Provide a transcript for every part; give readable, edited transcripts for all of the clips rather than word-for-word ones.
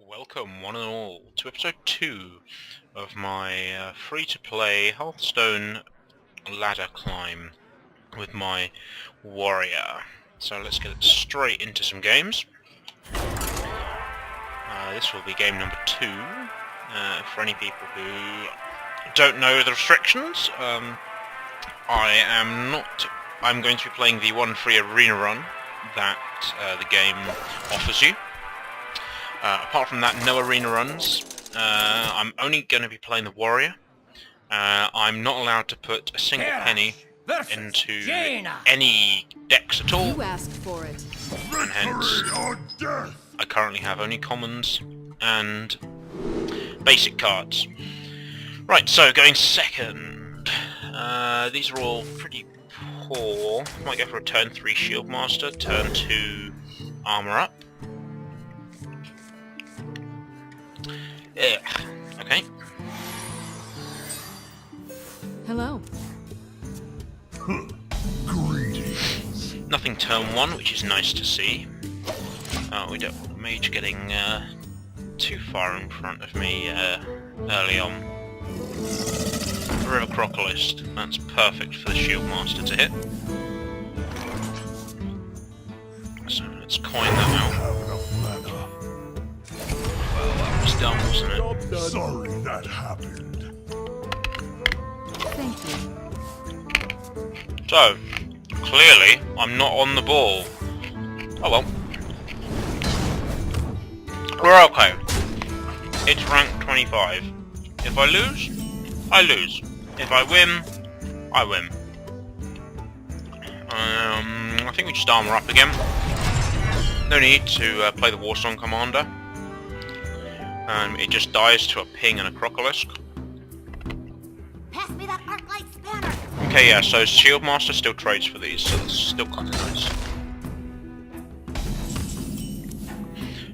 Welcome, one and all, to episode 2 of my free-to-play Hearthstone ladder climb with my warrior. So let's get straight into some games. This will be game number 2. For any people who don't know the restrictions, I'm going to be playing the one free arena run that the game offers you. Apart from that, no arena runs. I'm only going to be playing the warrior. I'm not allowed to put a single penny into any decks at all. You asked for it. And hence, I currently have only commons and basic cards. Right, so going second. These are all pretty poor. Might go for a turn 3 Shield Master, turn 2 Armor Up. Yeah. Okay. Hello. Greetings. Nothing turn 1, which is nice to see. We don't want the mage getting too far in front of me early on. River Crocalist. That's perfect for the Shield Master to hit. So let's coin that out. It's done, wasn't it? Sorry that happened. Thank you. So, clearly, I'm not on the ball. Oh well. We're okay. It's rank 25. If I lose, I lose. If I win, I win. I think we just armor up again. No need to play the Warsong Commander. It just dies to a ping and a Crocolisk. Pass me that arc-light spanner. Okay, yeah, so Shield Master still trades for these, so that's still kind of nice.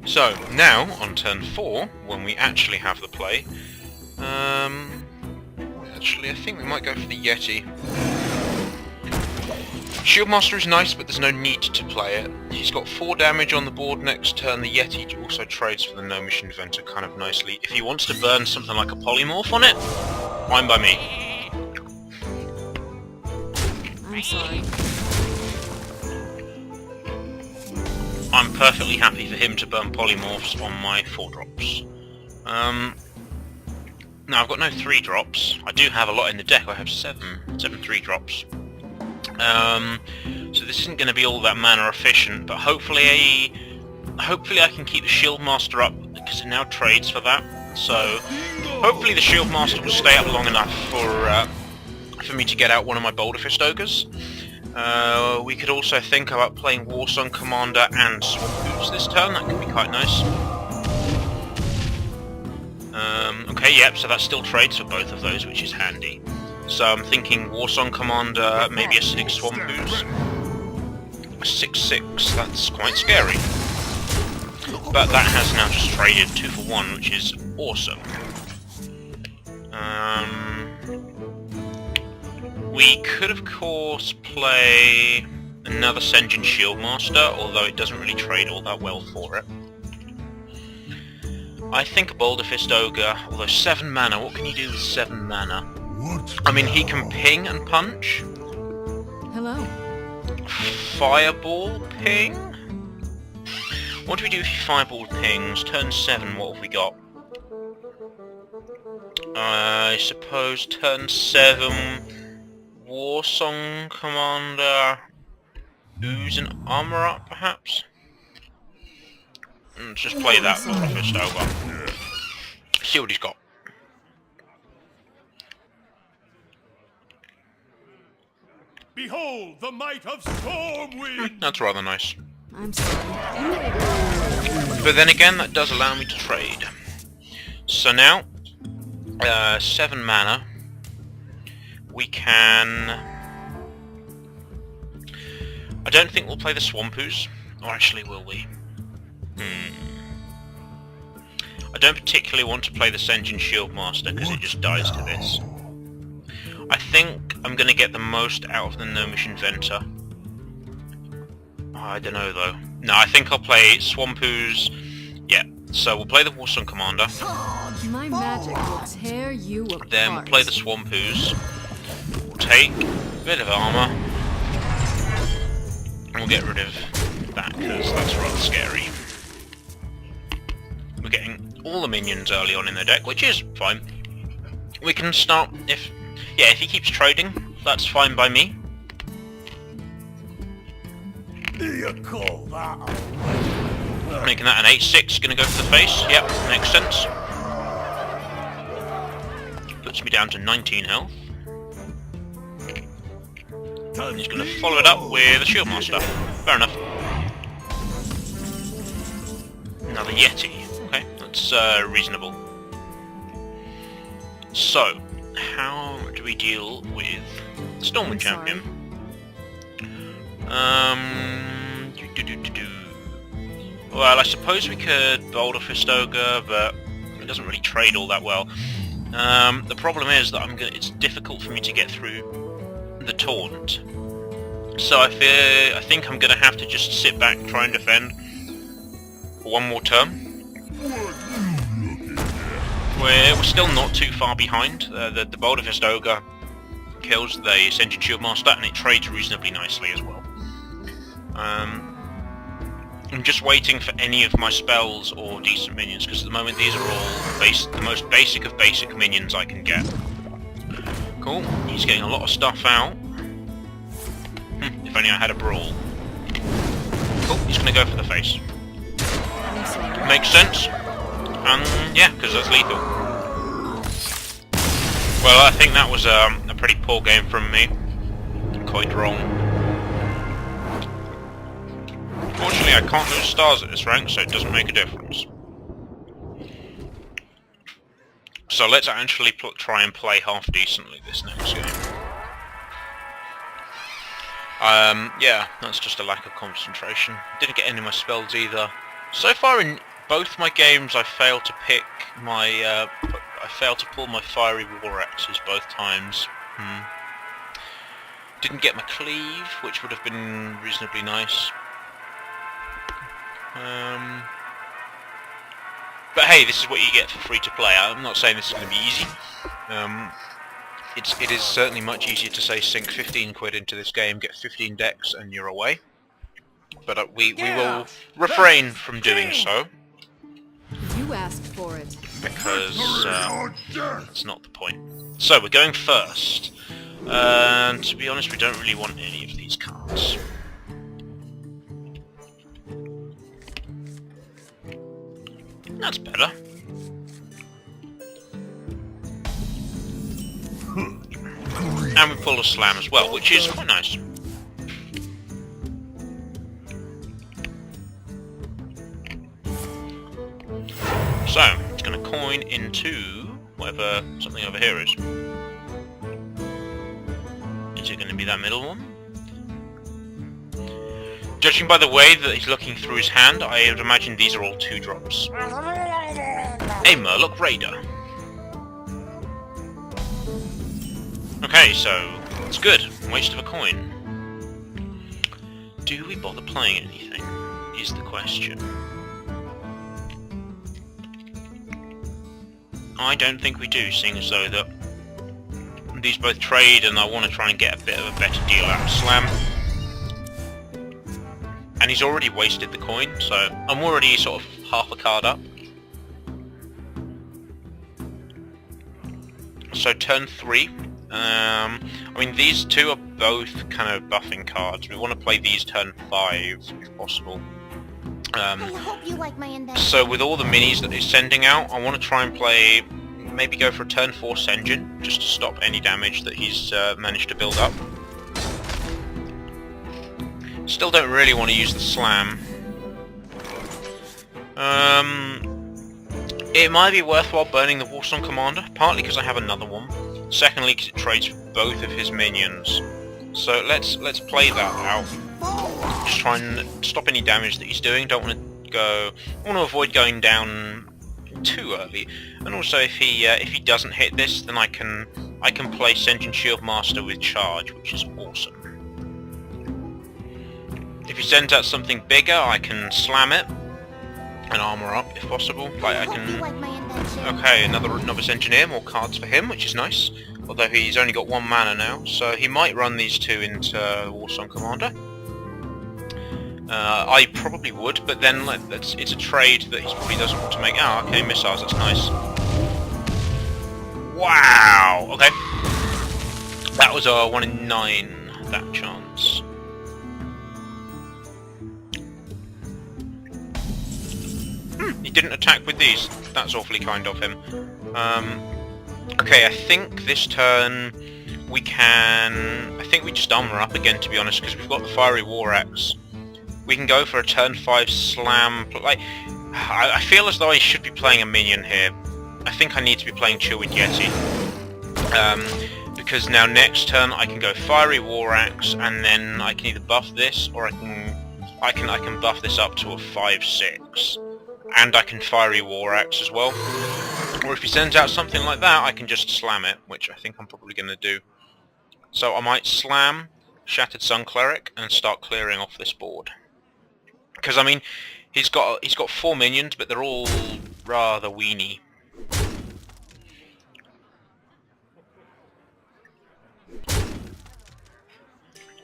So, now, on turn 4, when we actually have the play, actually, I think we might go for the Yeti. Shield Master is nice, but there's no need to play it. He's got 4 damage on the board next turn. The Yeti also trades for the Gnomish Inventor kind of nicely. If he wants to burn something like a Polymorph on it, fine by me. I'm sorry. I'm perfectly happy for him to burn Polymorphs on my 4-drops. Now, I've got no 3-drops. I do have a lot in the deck. I have 7 3-drops. So this isn't going to be all that mana efficient, but hopefully I can keep the Shield Master up, because it now trades for that. So hopefully the Shield Master will stay up long enough for me to get out one of my Boulder Fist Ogres. We could also think about playing Warsong Commander and Swamp Hoops this turn. That could be quite nice. Okay, yep, so that still trades for both of those, which is handy. So I'm thinking Warsong Commander, maybe a 6 Swamp Hoops. A 6/6, that's quite scary. But that has now just traded 2 for 1, which is awesome. We could of course play another Sen'jin Shield Master, although it doesn't really trade all that well for it. I think a Boulder Fist Ogre, although 7 mana, what can you do with 7 mana? I mean, he can ping and punch. Hello. Fireball ping? What do we do if he fireball pings? Turn 7, what have we got? I suppose turn 7, Warsong Commander, Ooze and Armor Up, perhaps? Let's just play that Boulder Fist Ogre. See what he's got. Behold the might of Stormwind! That's rather nice. I'm sorry. But then again, that does allow me to trade. So now, 7 mana. We can... I don't think we'll play the Swampoos. Or actually, will we? I don't particularly want to play the Sen'jin Shield Master, because it just dies to this. I think I'm going to get the most out of the Gnomish Inventor. I don't know though. No, I think I'll play Swampoos. Yeah, So we'll play the Warsong Commander, My magic will tear you apart. then we'll play the Swampoos, we'll take a bit of armour, and we'll get rid of that, because that's rather scary. We're getting all the minions early on in the deck, which is fine. We can start, if he keeps trading, that's fine by me. Do you call that a Making that an 8-6, gonna go for the face, yep, makes sense. Puts me down to 19 health. And he's gonna follow it up with a Shieldmaster. Fair enough. Another Yeti. Okay, that's reasonable. So, how do we deal with Stormwind Champion? Well, I suppose we could Boulder Fist Ogre, but it doesn't really trade all that well. The problem is that it's difficult for me to get through the taunt. So I think I'm going to have to just sit back and try and defend for one more turn. We're still not too far behind. The Boulder Fist Ogre kills the Sentient Shieldmaster, and it trades reasonably nicely as well. I'm just waiting for any of my spells or decent minions, because at the moment these are all the most basic of basic minions I can get. Cool, he's getting a lot of stuff out. If only I had a brawl. Cool, he's going to go for the face. Makes sense. Yeah, because that's lethal. Well, I think that was a pretty poor game from me. Quite wrong. Fortunately, I can't lose stars at this rank, so it doesn't make a difference. So let's actually try and play half decently this next game. Yeah, that's just a lack of concentration. Didn't get any of my spells either. So far in both my games, I failed to pick my. I failed to pull my fiery war axes both times. Didn't get my cleave, which would have been reasonably nice. But hey, this is what you get for free to play. I'm not saying this is going to be easy. It is certainly much easier to say sink 15 quid into this game, get 15 decks, and you're away. But we will refrain from doing so. You asked for it. Because that's not the point. So we're going first. And to be honest, we don't really want any of these cards. That's better. And we pull a slam as well, which is quite nice. So, it's going to coin into whatever something over here is. Is it going to be that middle one? Judging by the way that he's looking through his hand, I would imagine these are all 2-drops. A Murloc Raider. Okay, so it's good. Waste of a coin. Do we bother playing anything? Is the question. I don't think we do, seeing as though that these both trade, and I want to try and get a bit of a better deal out of Slam. And he's already wasted the coin, so I'm already sort of half a card up. So turn 3. I mean, these two are both kind of buffing cards. We want to play these turn 5, if possible. I hope you like my index. So with all the minis that he's sending out, I want to try and play, maybe go for a turn 4 Sen'jin, just to stop any damage that he's managed to build up. Still don't really want to use the Slam. It might be worthwhile burning the Warsong Commander, partly because I have another one, secondly because it trades for both of his minions. So let's play that out. Just try and stop any damage that he's doing. I want to avoid going down too early. And also, if he doesn't hit this, then I can play Sentient Shieldmaster with charge, which is awesome. If he sends out something bigger, I can slam it, and armor up if possible. Like I Hope you can. like my invention. Okay, another novice engineer, more cards for him, which is nice. Although he's only got 1 mana now, so he might run these 2 into Warsong Commander. I probably would, but then it's a trade that he probably doesn't want to make. Oh, okay, missiles, that's nice. Wow! Okay. That was a 1 in 9, that chance. He didn't attack with these. That's awfully kind of him. Okay, I think this turn we can... I think we just armor up again, to be honest, because we've got the Fiery War Axe. We can go for a turn 5 slam. Like, I feel as though I should be playing a minion here. I think I need to be playing Chillwind Yeti. Because now next turn I can go Fiery War Axe, and then I can either buff this, or I can buff this up to a 5/6. And I can Fiery War Axe as well. Or if he sends out something like that, I can just slam it, which I think I'm probably going to do. So I might slam Shattered Sun Cleric and start clearing off this board. Because I mean, he's got 4 minions, but they're all rather weenie.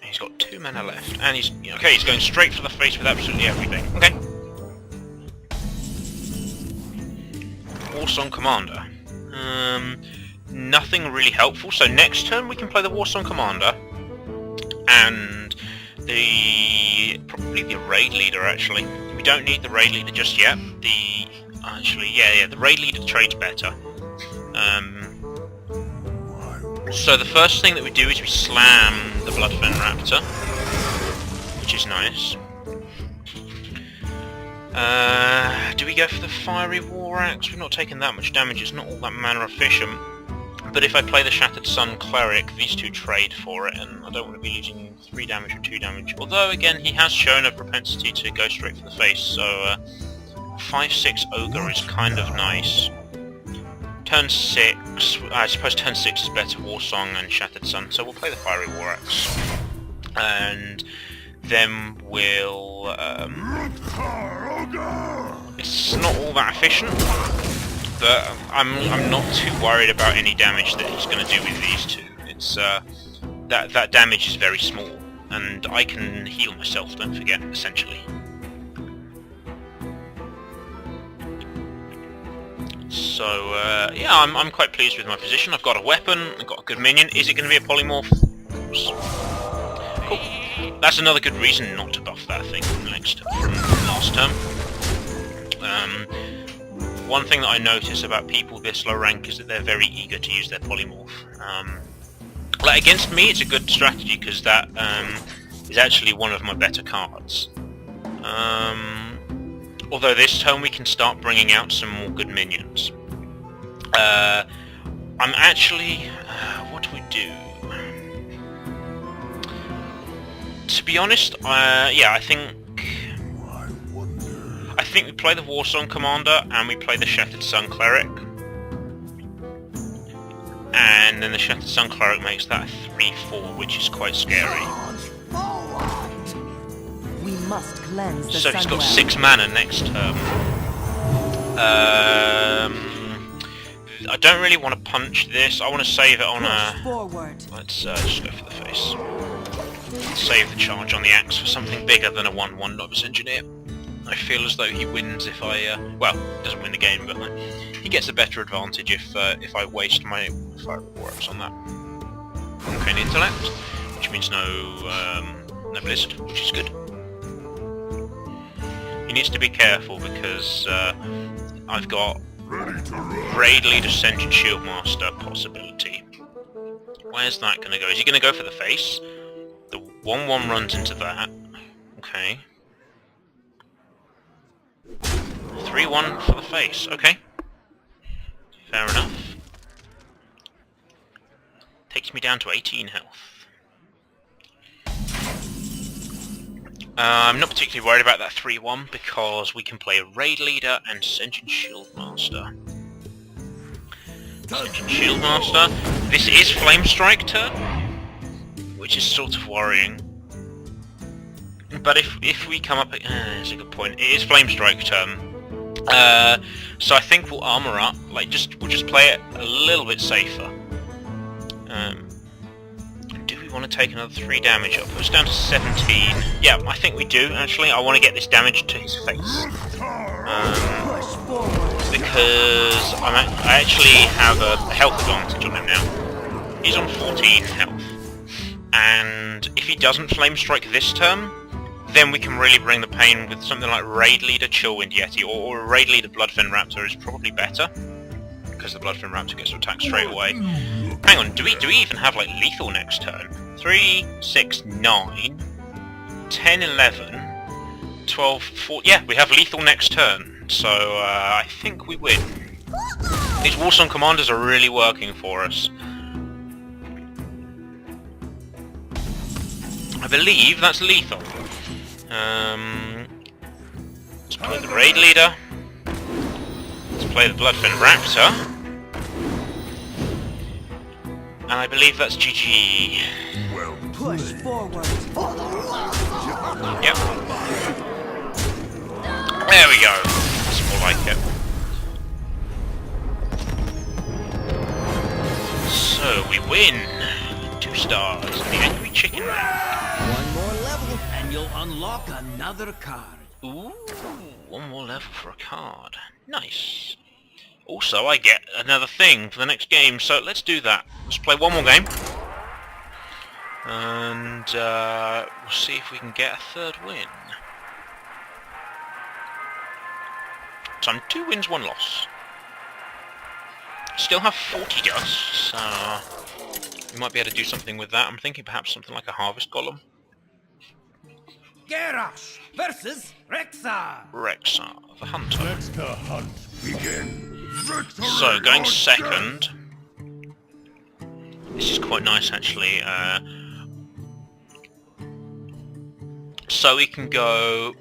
He's got 2 mana left, and he's going straight for the face with absolutely everything. Okay. Warsong Commander. Nothing really helpful. So next turn we can play the Warsong Commander, and probably the Raid Leader. Actually, we don't need the Raid Leader just yet. The Raid Leader trades better. So the first thing that we do is we slam the Bloodfen Raptor, which is nice. Do we go for the Fiery War Axe? We're not taking that much damage, it's not all that mana efficient. But if I play the Shattered Sun Cleric, these 2 trade for it, and I don't want to be losing 3 damage or 2 damage. Although, again, he has shown a propensity to go straight for the face, so 5/6 Ogre is kind of nice. Turn 6, I suppose turn 6 is better Warsong and Shattered Sun, so we'll play the Fiery War Axe. And then we'll... it's not all that efficient, but I'm not too worried about any damage that he's going to do with these 2. It's that damage is very small, and I can heal myself, don't forget, essentially. So yeah, I'm quite pleased with my position. I've got a weapon, I've got a good minion. Is it going to be a polymorph? Of course. Cool. That's another good reason not to buff that thing from last term. One thing that I notice about people this low rank is that they're very eager to use their polymorph. Like against me, it's a good strategy because that is actually one of my better cards. Although this turn we can start bringing out some more good minions. I'm actually... what do we do? To be honest, yeah, I think we play the Warsong Commander and we play the Shattered Sun Cleric. And then the Shattered Sun Cleric makes that 3/4, which is quite scary. We must cleanse the So he's got Sunwell. 6 mana next turn. I don't really want to punch this. I want to save it on Push a... forward. Let's just go for the face. Save the charge on the axe for something bigger than a 1/1 Novice Engineer. I feel as though he wins if I... well, doesn't win the game, but he gets a better advantage if I waste my Fire Warps on that. Uncanny Intellect, which means no Blizzard, which is good. He needs to be careful because I've got Raid Leader, Sentient Shieldmaster possibility. Where's that going to go? Is he going to go for the face? The 1/1 runs into that. Okay. 3/1 for the face. Okay. Fair enough. Takes me down to 18 health. I'm not particularly worried about that 3/1 because we can play a Raid Leader and Sentient Shieldmaster. Sentient Shieldmaster. This is Flame Strike turn, which is sort of worrying. But if we come up... it's a good point. It is Flame Strike turn. So I think we'll armor up. Like, we'll just play it a little bit safer. Do we want to take another 3 damage? It'll put us down to 17. Yeah, I think we do. Actually, I want to get this damage to his face. Because I actually have a health advantage on him now. He's on 14 health. And if he doesn't Flame Strike this turn, then we can really bring the pain with something like Raid Leader Chillwind Yeti, or Raid Leader Bloodfen Raptor is probably better, because the Bloodfen Raptor gets to attack straight away. Hang on, do we even have like lethal next turn? 3, 6, 9, 10, 11, 12, 14... Yeah, we have lethal next turn, so I think we win. These Warsong Commanders are really working for us. I believe that's lethal. Let's play the Raid Leader. Let's play the Bloodfen Raptor. And I believe that's GG. Push forward. Yep. There we go. That's more like it. So we win. 2 stars. And the Angry Chicken Man. One more level, and you'll unlock another card. Ooh, 1 more level for a card. Nice. Also, I get another thing for the next game, so let's do that. Let's play 1 more game. And we'll see if we can get a 3rd win. So I'm 2 wins, 1 loss. Still have 40 dust, so we might be able to do something with that. I'm thinking perhaps something like a Harvest Golem. Garrosh versus Rexxar. Rexxar, the Hunter. Let the hunt begin. So, going second. This is quite nice, actually. So we can go...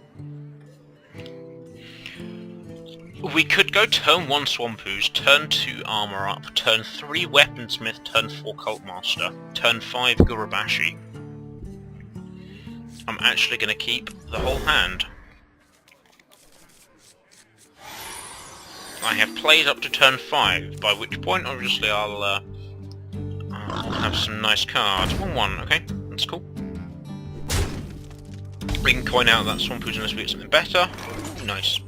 We could go turn 1 Swampoos, turn 2 Armor Up, turn 3 Weaponsmith, turn 4 Cult Master, turn 5 Gurubashi. I'm actually going to keep the whole hand. I have played up to turn 5, by which point obviously I'll have some nice cards. 1-1, okay, that's cool. We can coin out that Swampoos unless we get something better. Ooh, nice.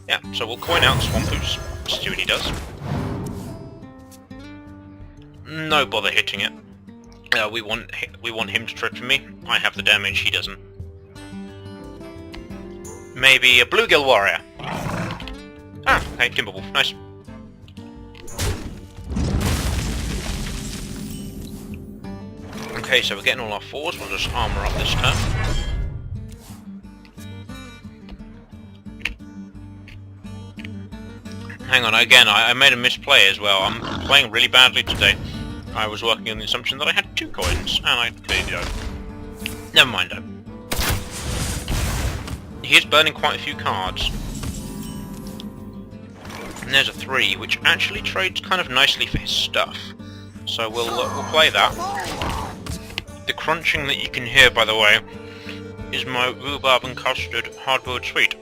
Yeah, so we'll coin out Swampoos, see what he does. No bother hitting it. We want him to trip for me. I have the damage, he doesn't. Maybe a Bluegill Warrior. Ah, okay, Timberwolf, nice. Okay, so we're getting all our 4s, we'll just armor up this turn. Hang on, again, I made a misplay as well. I'm playing really badly today. I was working on the assumption that I had 2 coins, and I clearly don't. Never mind though. He is burning quite a few cards. And there's a 3, which actually trades kind of nicely for his stuff. So we'll play that. The crunching that you can hear, by the way, is my rhubarb and custard hard-boiled sweet,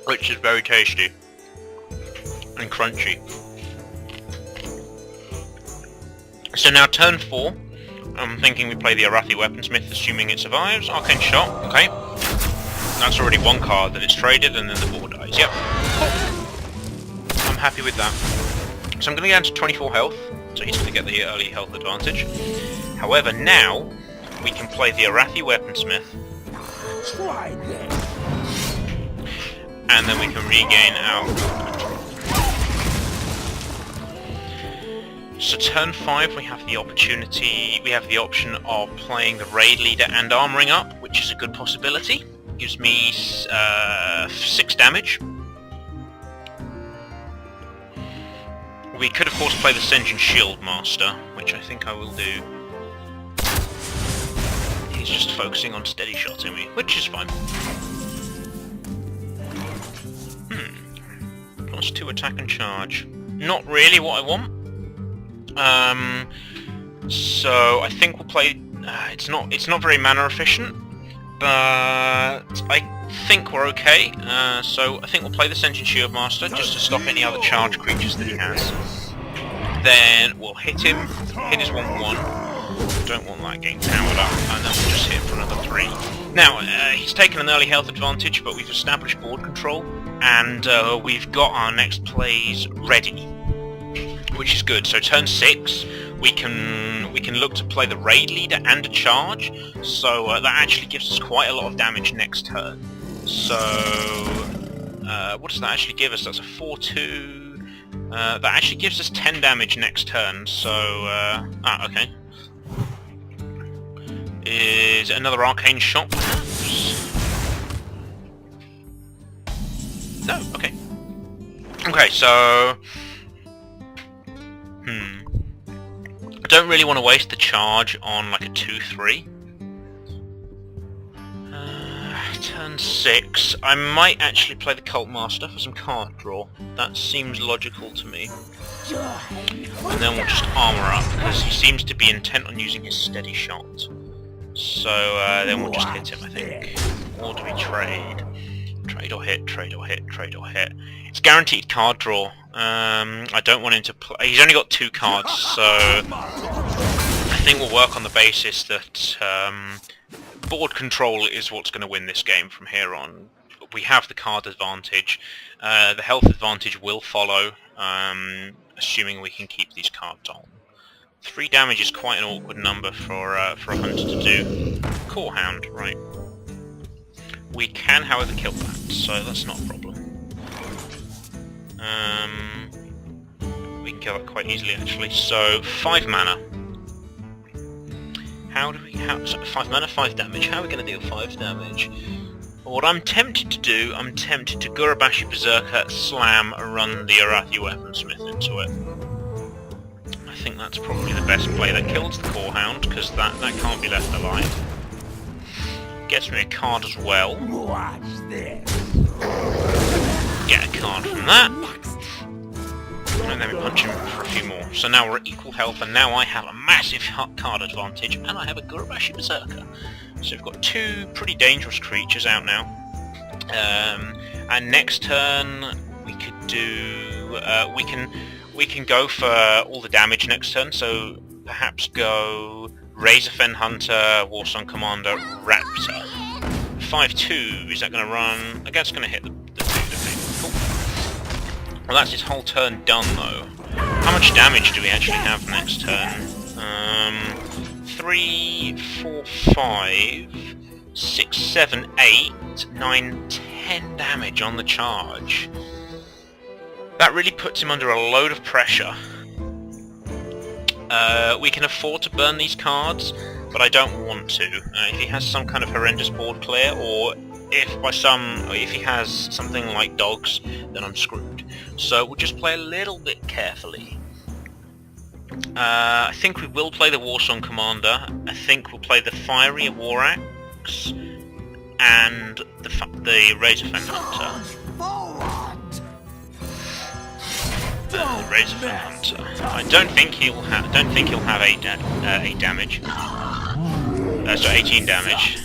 which is very tasty and crunchy. So now turn 4, I'm thinking we play the Arathi Weaponsmith, assuming it survives. Arcane Shot, okay. That's already 1 card that it's traded, and then the board dies. Yep. I'm happy with that. So I'm going to go down to 24 health, so he's going to get the early health advantage. However, now we can play the Arathi Weaponsmith, and then we can regain our... So turn 5 we have the option of playing the Raid Leader and armoring up, which is a good possibility. Gives me 6 damage. We could of course play the Sen'jin Shield Master, which I think I will do. He's just focusing on steady shotting me, which is fine. Plus 2 attack and charge. Not really what I want. So I think we'll play. It's not very mana efficient, but I think we're okay. So I think we'll play the Sentient Shield Master just to stop any other charge creatures that he has. Then we'll hit him, hit his 1/1. Don't want that getting powered up, and then we'll just hit for another 3. Now, he's taken an early health advantage, but we've established board control, and we've got our next plays ready, which is good. So turn 6, we can look to play the raid leader and a charge, so that actually gives us quite a lot of damage next turn. So what does that actually give us? That's a 4/2. That actually gives us 10 damage next turn. So okay. Is it another arcane shot, perhaps? No. Okay. Okay. So. I don't really want to waste the charge on like a 2/3. Turn 6. I might actually play the Cult Master for some card draw. That seems logical to me. And then we'll just armor up, because he seems to be intent on using his steady shot. So then we'll just hit him, I think. Or do we trade? Trade or hit, trade or hit, trade or hit. It's guaranteed card draw. I don't want him to play. He's only got 2 cards, so I think we'll work on the basis that board control is what's going to win this game from here on. We have the card advantage. The health advantage will follow, assuming we can keep these cards on. 3 damage is quite an awkward number for a hunter to do. Core Hound, right. We can, however, kill that, so that's not a problem. We can kill it quite easily, actually. So 5 mana. How do we? So 5 mana, 5 damage. How are we going to deal 5 damage? What I'm tempted to do, I'm tempted to Gurabashi Berserker, slam, run the Arathi Weaponsmith into it. I think that's probably the best play. That kills the Core Hound, because that can't be left alive. Gets me a card as well. Watch this. Get a card from that. And then we punch him for a few more. So now we're at equal health, and now I have a massive card advantage, and I have a Gurabashi Berserker. So we've got 2 pretty dangerous creatures out now. And next turn we could do we can go for all the damage next turn. So perhaps go Razorfen Hunter, Warsong Commander, Raptor. 5/2. Is that going to run? I guess it's going to hit the dude, I think. Cool. Well, that's his whole turn done, though. How much damage do we actually have next turn? 3, 4, 5, 6, 7, 8, 9, 10 damage on the charge. That really puts him under a load of pressure. We can afford to burn these cards, but I don't want to. If he has some kind of horrendous board clear, or if he has something like dogs, then I'm screwed. So we'll just play a little bit carefully. I think we will play the Warsong Commander. I think we'll play the Fiery War Axe and the Razorfen Hunter. Razorfen Hunter. I don't think he'll have 8 damage. So 18 damage.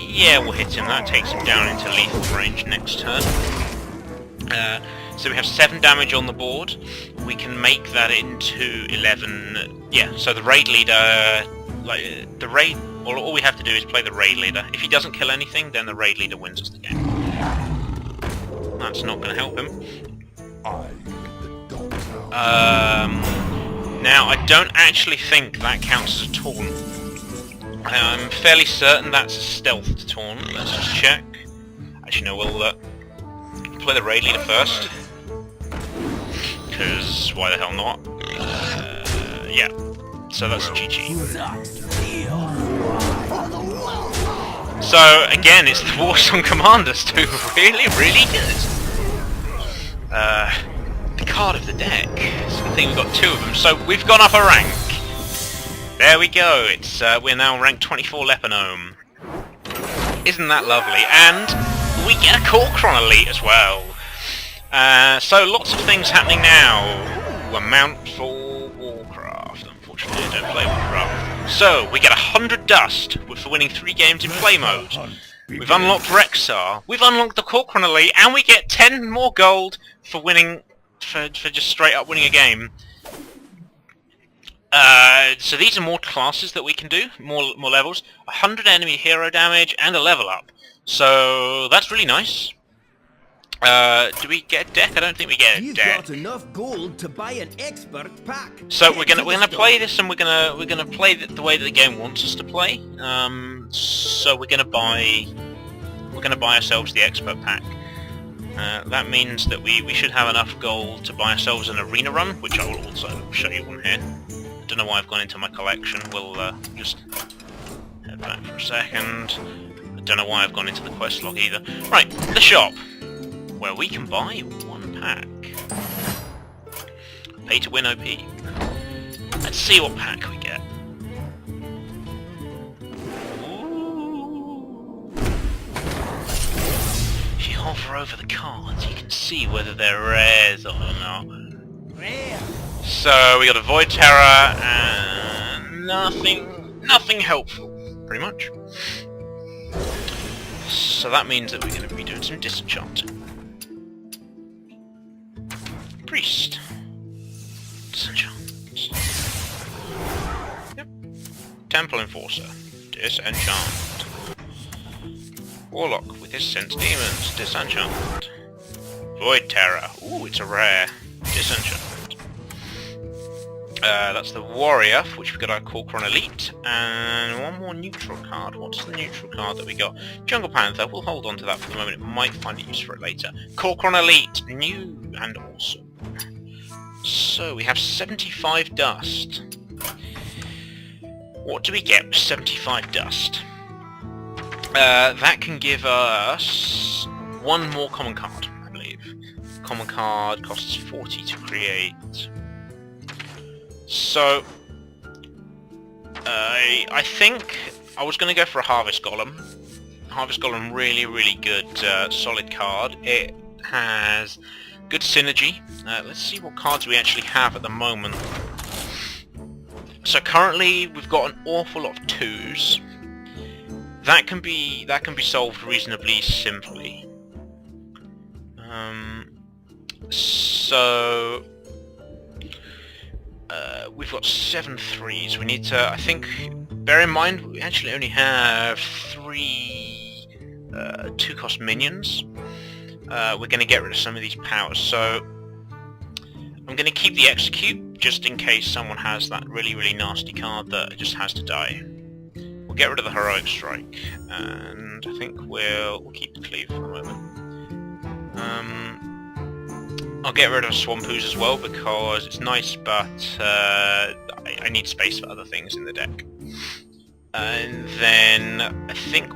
Yeah, we'll hit him. That takes him down into lethal range next turn. So we have 7 damage on the board. We can make that into 11. Yeah. So the raid leader, all we have to do is play the raid leader. If he doesn't kill anything, then the raid leader wins us the game. That's not going to help him. Now, I don't actually think that counts as a taunt. I'm fairly certain that's a stealth taunt. Let's just check. Actually, no, we'll play the raid leader first. Because why the hell not? Yeah. So that's GG. So again, it's the Warsong Commanders too. Really, really good. The card of the deck. So I think we've got 2 of them. So we've gone up a rank. There we go. It's we're now ranked 24 Leponome. Isn't that lovely? And we get a Kor'kron Elite as well. So lots of things happening now. Ooh, a mount for Warcraft. Unfortunately, I don't play Warcraft. So, we get 100 dust for winning 3 games in play mode. We've unlocked Rexar, we've unlocked the Corcoran Elite, and we get 10 more gold for winning, for just straight up winning a game. So these are more classes that we can do, more levels, 100 enemy hero damage, and a level up. So that's really nice. Do we get a deck? I don't think we get a You've deck. got enough gold to buy an expert pack. So we're gonna play this, and we're gonna play the way that the game wants us to play. So we're gonna buy ourselves the expert pack. That means that we should have enough gold to buy ourselves an arena run, which I will also show you on here. I don't know why I've gone into my collection. We'll just head back for a second. I don't know why I've gone into the quest log either. Right, the shop, where we can buy 1 pack. Pay to win OP. Let's see what pack we get. Ooh. If you hover over the cards, you can see whether they're rares or not. Rare. So we got a Void Terror and nothing helpful, pretty much. So that means that we're going to be doing some disenchanting. Priest. Disenchant. Yep. Temple Enforcer. Disenchant. Warlock with his Sense Demons. Disenchant. Void Terror. Ooh, it's a rare. Disenchant. That's the Warrior, for which we got our Corcoran Elite, and 1 more neutral card. What's the neutral card that we got? Jungle Panther. We'll hold on to that for the moment. It might find a use for it later. Corcoran Elite, new and awesome. So we have 75 dust. What do we get with 75 dust? That can give us 1 more common card, I believe. Common card costs 40 to create. So, I think I was going to go for a Harvest Golem. Harvest Golem, really good, solid card. It has good synergy. Let's see what cards we actually have at the moment. So currently we've got an awful lot of 2s. That can be solved reasonably simply. So we've got 7 3s. We need to, I think, bear in mind we actually only have 3 2-cost minions. We're going to get rid of some of these powers, so I'm going to keep the Execute just in case someone has that really nasty card that just has to die. We'll get rid of the Heroic Strike, and I think we'll keep the Cleave for the moment. I'll get rid of Swampoos as well because it's nice, but I need space for other things in the deck. And then I think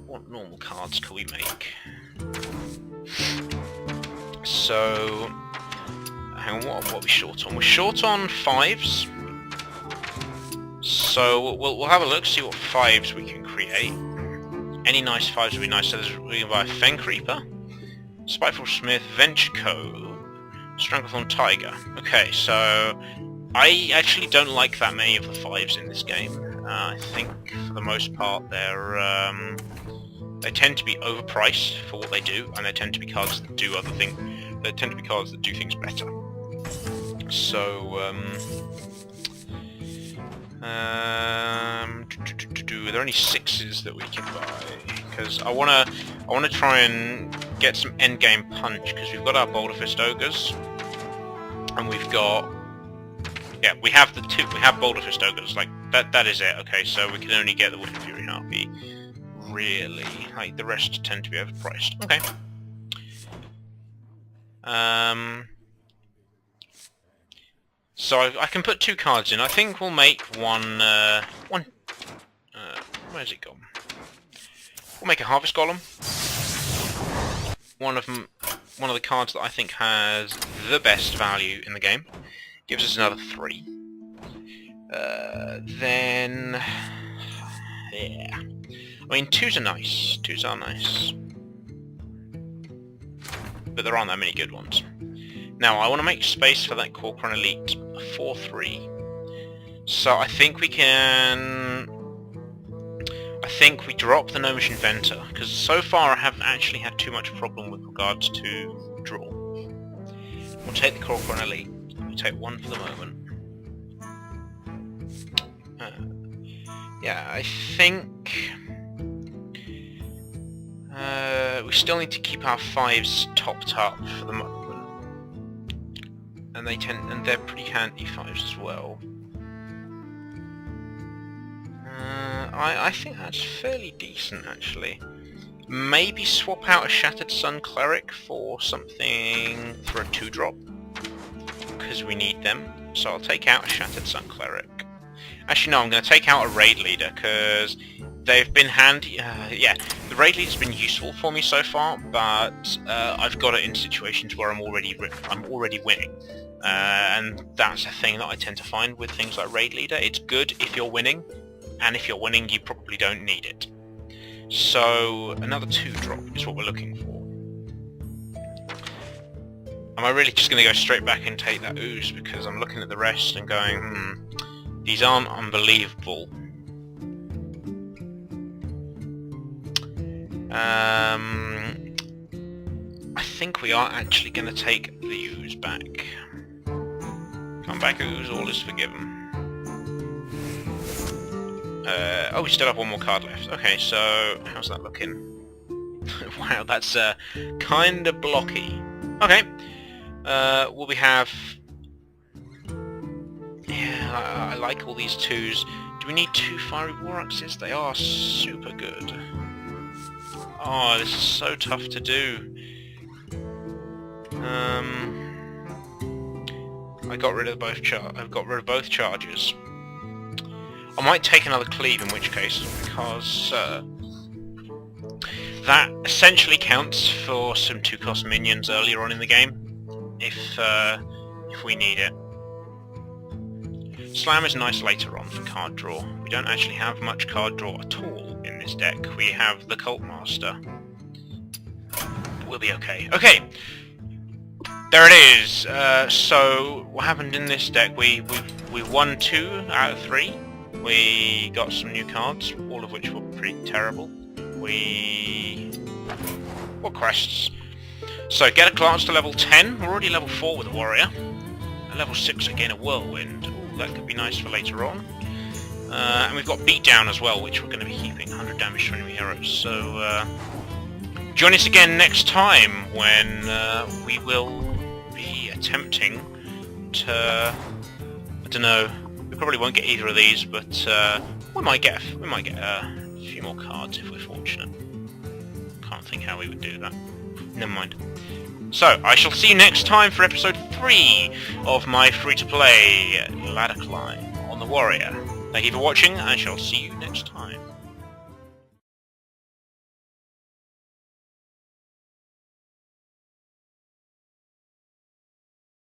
what normal cards can we make? So, hang on, what are we short on? We're short on 5s. So we'll have a look, see what 5s we can create. Any nice 5s would be nice. So we can buy a Fen Creeper, Spiteful Smith, Venture-Co, Stranglethorn Tiger. Okay, so I actually don't like that many of the 5s in this game. I think for the most part they tend to be overpriced for what they do, and they tend to be cards that do other things. They tend to be cards that do things better. So are there any 6s that we can buy? Because I wanna try and get some endgame punch, because we've got our Boulder Fist Ogres, and we've got, we have the 2. We have Boulder Fist Ogres. Like that is it. Okay, so we can only get the Wooden Fury and RP. Really, like the rest tend to be overpriced. Okay. So I can put 2 cards in. I think we'll make one. Where's it gone? We'll make a Harvest Golem. One of the cards that I think has the best value in the game. Gives us another 3. Then, yeah. I mean, 2s are nice. 2s are nice. But there aren't that many good ones. Now, I want to make space for that Corcoran Elite 4-3. So I think we can... I think we drop the Gnomish Inventor, because so far I haven't actually had too much problem with regards to draw. We'll take the Corcoran Elite. We'll take one for the moment. Yeah, I think... we still need to keep our 5s topped up for the moment. And they're pretty handy 5s as well. I think that's fairly decent, actually. Maybe swap out a Shattered Sun Cleric for something for a 2-drop, because we need them. So I'll take out a Shattered Sun Cleric. Actually, no, I'm going to take out a Raid Leader, because they've been handy. Yeah, the Raid Leader's been useful for me so far, but I've got it in situations where I'm already winning. And that's a thing that I tend to find with things like Raid Leader. It's good if you're winning, and if you're winning, you probably don't need it. So another 2-drop is what we're looking for. Am I really just going to go straight back and take that Ooze, because I'm looking at the rest and going, these aren't unbelievable. I think we are actually going to take the Ooze back. Come back, Ooze, all is forgiven. Oh, we still have one more card left. Okay, so how's that looking? Wow, that's kind of blocky. Okay, will we have... Yeah, I like all these 2s. Do we need 2 Fiery War Axes? They are super good. Oh, this is so tough to do. I got rid of both I've got rid of both charges. I might take another Cleave in which case, because that essentially counts for some 2-cost minions earlier on in the game, if we need it. Slam is nice later on for card draw. We don't actually have much card draw at all in this deck. We have the Cult Master. We'll be okay. Okay! There it is! So, what happened in this deck? We won 2 out of 3. We got some new cards, all of which were pretty terrible. What quests? So, get a class to level 10. We're already level 4 with a Warrior. At level 6 again a Whirlwind. Ooh, that could be nice for later on. And we've got Beatdown as well, which we're going to be keeping. 100 damage to enemy heroes. So, join us again next time when we will be attempting to... I don't know. We probably won't get either of these, but we might get a few more cards if we're fortunate. Can't think how we would do that. Never mind. So, I shall see you next time for episode 3 of my free-to-play ladder climb on the Warrior. Thank you for watching, I shall see you next time.